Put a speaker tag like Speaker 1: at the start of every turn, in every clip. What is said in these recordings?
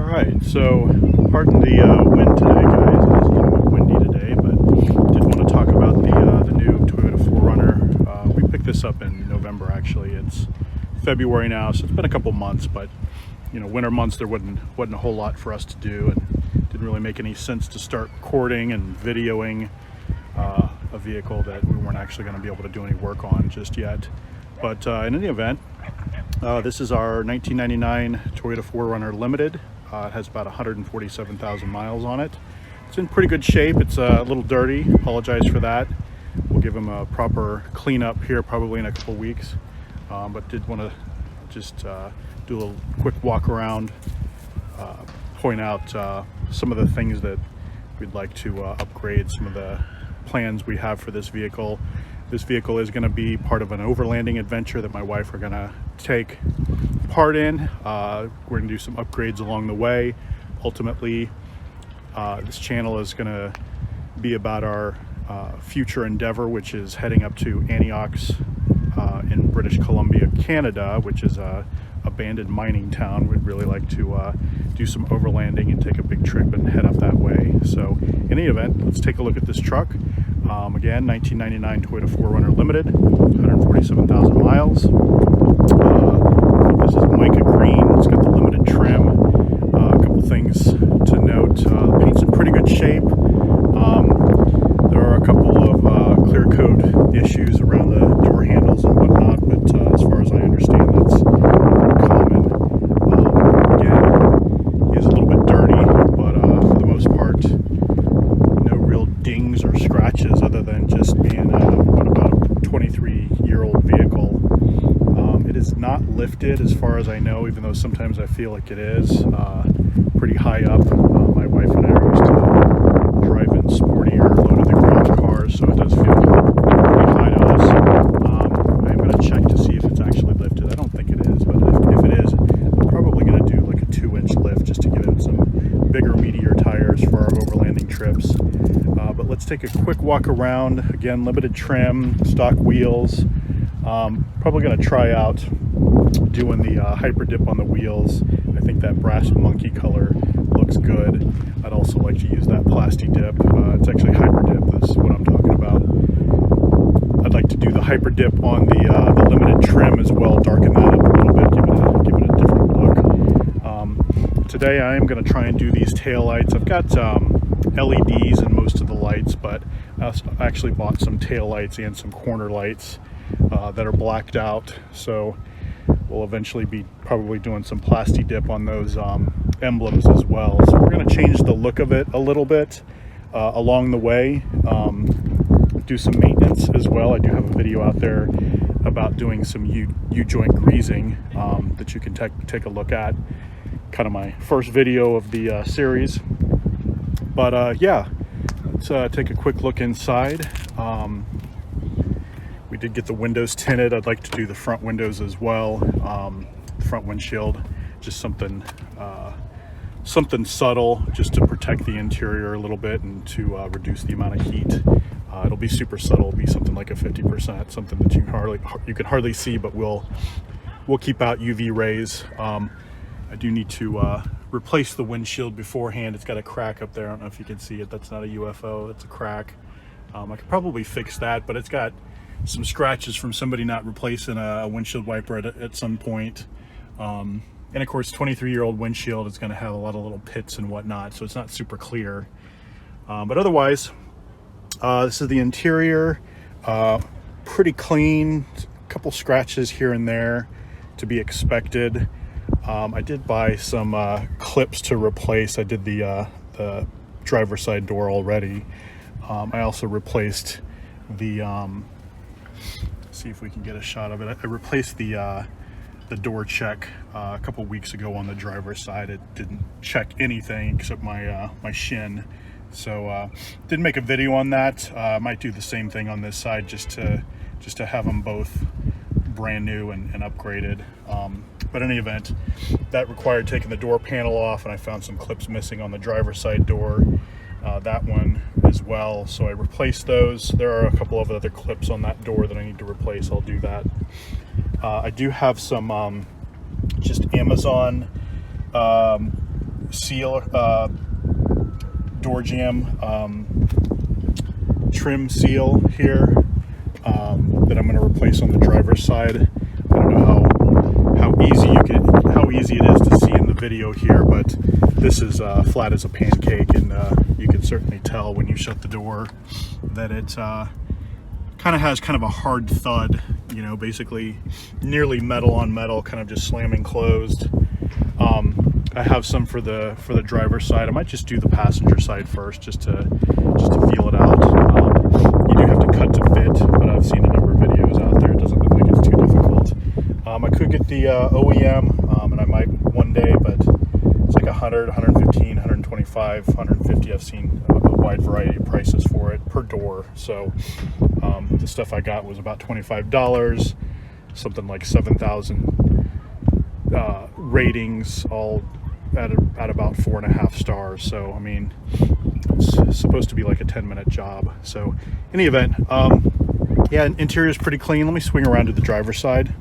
Speaker 1: Alright, so pardon the wind today, guys. It is a little bit windy today, but did want to talk about the new Toyota 4Runner. We picked this up in November, actually. It's February now, so it's been a couple months, but you know, winter months there wasn't a whole lot for us to do, and didn't really make any sense to start recording and videoing a vehicle that we weren't actually going to be able to do any work on just yet. But in any event, this is our 1999 Toyota 4Runner Limited. It has about 147,000 miles on it. It's in pretty good shape. It's a little dirty. Apologize for that. We'll give them a proper cleanup here probably in a couple weeks. But did want to just do a little quick walk around, point out some of the things that we'd like to upgrade, some of the plans we have for this vehicle. This vehicle is going to be part of an overlanding adventure that my wife are going to take part in. We're going to do some upgrades along the way. Ultimately, this channel is going to be about our future endeavor, which is heading up to Antioch in British Columbia, Canada, which is a abandoned mining town. We'd really like to do some overlanding and take a big trip and head up that way. So in any event, let's take a look at this truck. Again, 1999 Toyota 4Runner Limited, 147,000 miles. This is mica green. It's got the limited trim. A couple things to note. The paint's in pretty good shape. There are a couple of clear coat issues around the door handles and whatnot, but as far as I understand, that's pretty common. Again, he is a little bit dirty, but for the most part, no real dings or scratches other than just being about a 23-year-old vehicle. It is not lifted as far as I know, even though sometimes I feel like it is pretty high up. My wife and I are used to driving sportier, low-to-the-ground cars, so it does feel pretty high to us. I'm going to check to see if it's actually lifted. I don't think it is, but if it is, I'm probably going to do like a 2-inch lift just to give it some bigger, meatier tires for our overlanding trips. But let's take a quick walk around. Again, limited trim, stock wheels. Probably going to try out doing the hyper dip on the wheels. I think that brass monkey color looks good. I'd also like to use that plastic dip. It's actually hyper dip. This is what I'm talking about. I'd like to do the hyper dip on the limited trim as well, darken that up a little bit, give it a different look. Today I am going to try and do these tail lights. I've got LEDs in most of the lights, but I actually bought some tail lights and some corner lights that are blacked out, so we'll eventually be probably doing some plastic dip on those emblems as well. So we're going to change the look of it a little bit along the way, do some maintenance as well. I do have a video out there about doing some U-joint greasing that you can take a look at. Kind of my first video of the series. But yeah, let's take a quick look inside. We did get the windows tinted. I'd like to do the front windows as well. Front windshield, just something subtle, just to protect the interior a little bit and to reduce the amount of heat. It'll be super subtle. It'll be something like a 50%, something that you can hardly see, but we'll keep out UV rays. I do need to replace the windshield beforehand. It's got a crack up there. I don't know if you can see it. That's not a UFO. That's a crack. I could probably fix that, but it's got some scratches from somebody not replacing a windshield wiper at some point. And of course, 23-year-old windshield is going to have a lot of little pits and whatnot, so it's not super clear. But otherwise, this is the interior. Pretty clean. A couple scratches here and there to be expected. I did buy some clips to replace. I did the driver's side door already. I also replaced the see if we can get a shot of it. I replaced the door check a couple weeks ago on the driver's side. It didn't check anything except my my shin, so didn't make a video on that. I might do the same thing on this side just to have them both brand new and upgraded. But in any event, that required taking the door panel off, and I found some clips missing on the driver's side door. That one as well, so I replaced those. There are a couple of other clips on that door that I need to replace. I'll do that. I do have some just Amazon seal, door jamb trim seal here that I'm going to replace on the driver's side. I don't know how easy it is to see in the video here, but this is flat as a pancake, and you can certainly tell when you shut the door that it kind of has kind of a hard thud, you know, basically nearly metal on metal, kind of just slamming closed. I have some for the driver's side. I might just do the passenger side first, just to feel it out. You do have to cut to fit, but I've seen a number of videos out there. It doesn't look like it's too difficult. I could get the OEM, and I might one day, but it's like 100, 115, 125, 150. I've seen a wide variety of prices for it per door. So the stuff I got was about $25, something like 7,000 ratings, all at about 4.5 stars. So I mean, it's supposed to be like a 10-minute job. So in any event, yeah, interior is pretty clean. Let me swing around to the driver's side,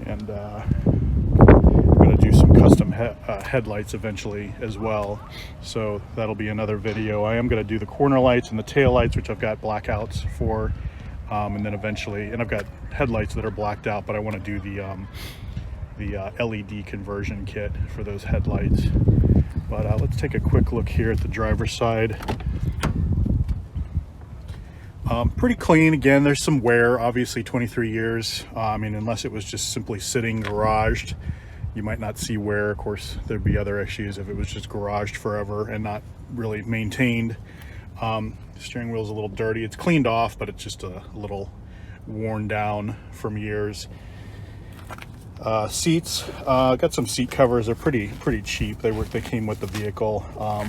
Speaker 1: and I'm going to do some custom headlights eventually as well. So that'll be another video. I am going to do the corner lights and the tail lights, which I've got blackouts for, and then eventually, and I've got headlights that are blacked out, but I want to do the LED conversion kit for those headlights. But let's take a quick look here at the driver's side. Pretty clean. Again, there's some wear, obviously 23 years. I mean, unless it was just simply sitting garaged, you might not see wear. Of course, there'd be other issues if it was just garaged forever and not really maintained. Steering wheel's a little dirty. It's cleaned off, but it's just a little worn down from years. Seats, got some seat covers. They're pretty cheap. They came with the vehicle. I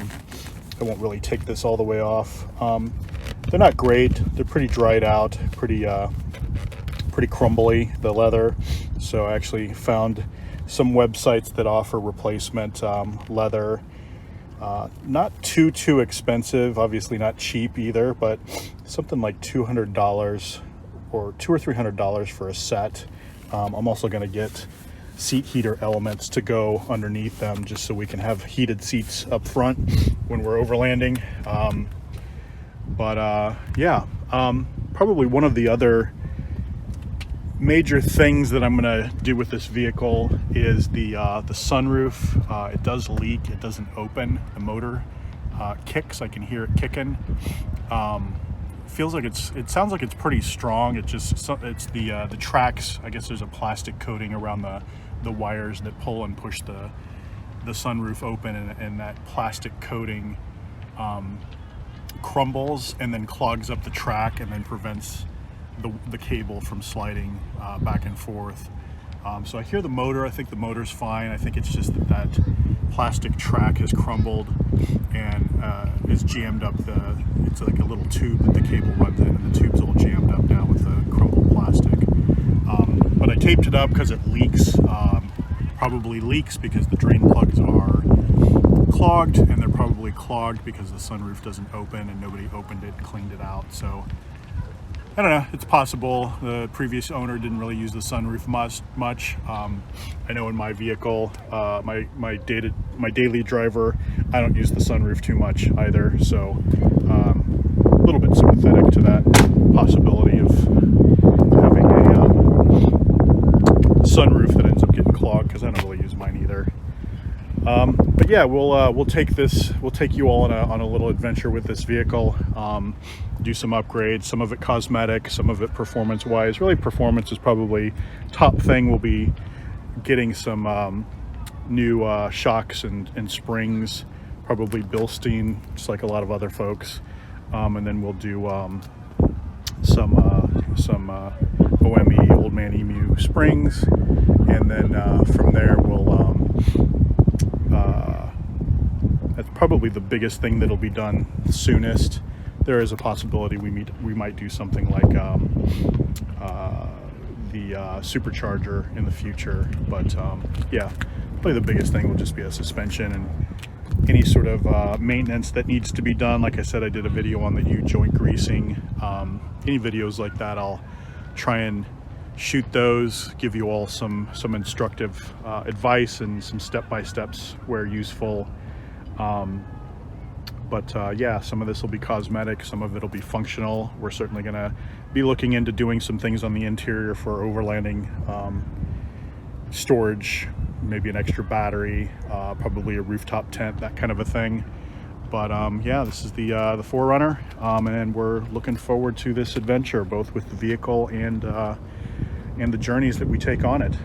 Speaker 1: won't really take this all the way off. They're not great. They're pretty dried out, pretty crumbly, the leather. So I actually found some websites that offer replacement leather. Not too expensive, obviously not cheap either, but something like $200 or $200 or $300 for a set. I'm also going to get seat heater elements to go underneath them, just so we can have heated seats up front when we're overlanding. Yeah, probably one of the other major things that I'm going to do with this vehicle is the sunroof. It does leak. It doesn't open. The motor kicks. I can hear it kicking. It sounds like it's pretty strong. It's the tracks. I guess there's a plastic coating around the wires that pull and push the sunroof open, and that plastic coating crumbles and then clogs up the track, and then prevents the cable from sliding back and forth. So I hear the motor. I think the motor's fine. I think it's just that plastic track has crumbled and is jammed up. It's like a little tube that the cable runs in, and the tube's all jammed up now with the crumbled plastic. But I taped it up because it leaks. Probably leaks because the drain plugs are clogged, and they're probably clogged because the sunroof doesn't open and nobody opened it and cleaned it out. So I don't know, it's possible the previous owner didn't really use the sunroof much. I know in my vehicle, my daily driver, I don't use the sunroof too much either. So a little bit sympathetic to that possibility of having a sunroof that ends up getting clogged, because I don't really use mine either. But yeah, we'll take you all on a little adventure with this vehicle. Do some upgrades, some of it cosmetic, some of it performance wise. Really, performance is probably top thing. We'll be getting some new shocks and springs, probably Bilstein, just like a lot of other folks. And then we'll do some OME, Old Man Emu springs, and then from there we'll that's probably the biggest thing that'll be done soonest. There is a possibility we might do something like the supercharger in the future, but yeah, probably the biggest thing will just be a suspension and any sort of maintenance that needs to be done. Like I said, I did a video on the U-joint greasing. Any videos like that, I'll try and shoot those, give you all some instructive advice and some step-by-steps where useful. Yeah, some of this will be cosmetic, some of it will be functional. We're certainly going to be looking into doing some things on the interior for overlanding storage, maybe an extra battery, probably a rooftop tent, that kind of a thing. But yeah, this is the 4Runner, and we're looking forward to this adventure, both with the vehicle and the journeys that we take on it.